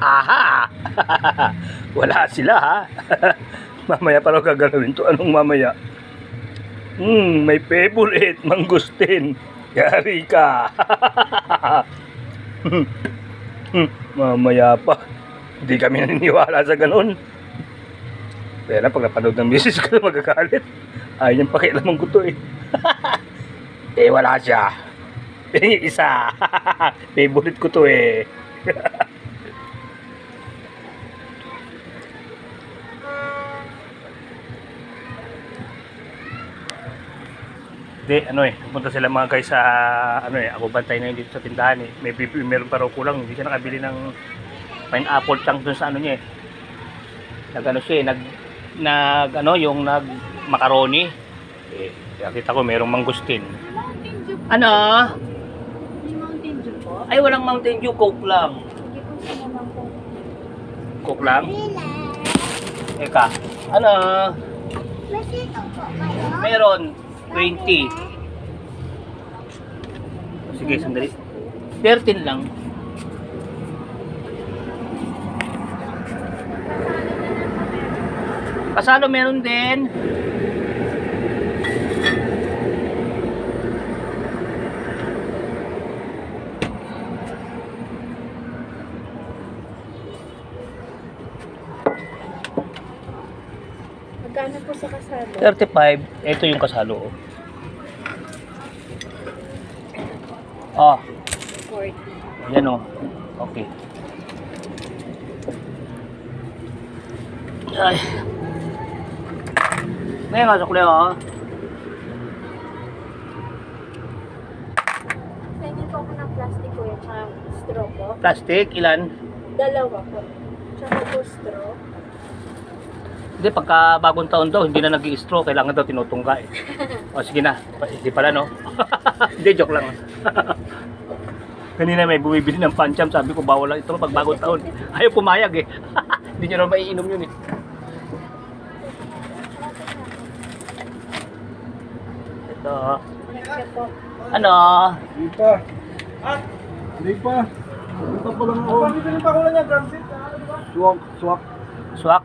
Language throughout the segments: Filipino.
Aha! Wala sila ha. Mamaya pa raw gagalawin to. Anong mamaya? May favorite, mangustin. Yari ka. Mamaya pa. Hindi kami naniniwala sa ganun. Kaya na pag napanood ng misis ko magagalit. Ayaw niyang pakialaman ko to eh. Eh wala siya. Eh isa. Favorite ko to eh. Hindi, pumunta sila mga guys sa, ako bantay na yun dito sa tindahan eh. Meron pa raw kulang, hindi siya nakabili ng pineapple chunk dun sa niya eh. Yung macaroni. Eh, nakita ko merong mangustin. Ano? May Mountain Dew po? Ay, walang Mountain Dew, Coke lang. Hindi po siya naman po. Coke lang? Eka, ano? Masito po kayo? Meron, 20. Sige, sandali. 13 lang. Kasalo meron din. Magkano po sa kasalo? 35. Ito yung kasalo. Oh. 40. Yan o. Okay. Ay. Ngayon nga, sukli o. Pwede po ako ng plastic ko yan, tsaka straw po. Plastic, ilan? Dalawa po. Tsaka po straw. Hindi, pagka bagong taon daw, hindi na nag-i-straw. Kailangan daw tinutungga eh. O sige na. Hindi pala no. Hindi, joke lang. Kanina may bumibili ng pancham. Sabi ko, bawal lang ito pag bagong taon. Ayaw pumayag eh. Hindi nyo na maiinom yun eh. Ito. Thank you po. Ano? Hindi pa. Hindi pa. Punta pa lang ako. Pamili pa ko lang yan, transit. Swak, swak. Swak.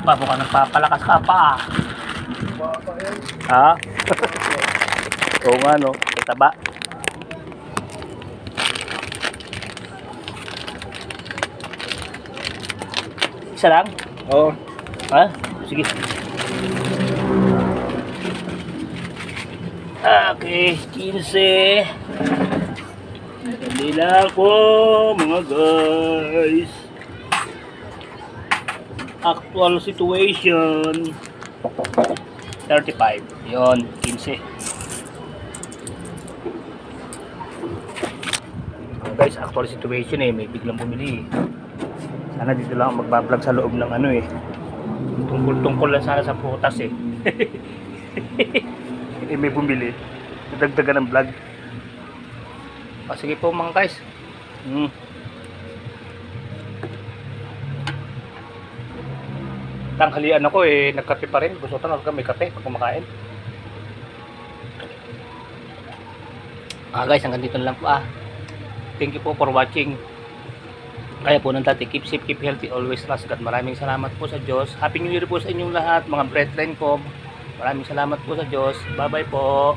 Babo ka nagpapalakas ka pa. Bata yan. Ha? Oo nga no. Taba. Isa lang? Oo. Ha? Sige. Okay, 15. Dali lang po mga guys. Actual situation 35. Yon, 15. Guys, actual situation eh, may biglang bumili. Sana dito lang magbablog sa loob ng tungkol lang sana sa prutas eh. Eh may bumili. Nadagdagan ng vlog. Sige po mga guys. Tanghalian ako eh, nagkape pa rin. Gusto ko may kape pag kumakain. Guys, hanggang dito na lang po Thank you po for watching. Kaya po nang tati, keep safe, keep healthy, always trust God. Maraming salamat po sa Diyos. Happy New Year po sa inyong lahat, mga brethren ko. Maraming salamat po sa Diyos. Bye bye po.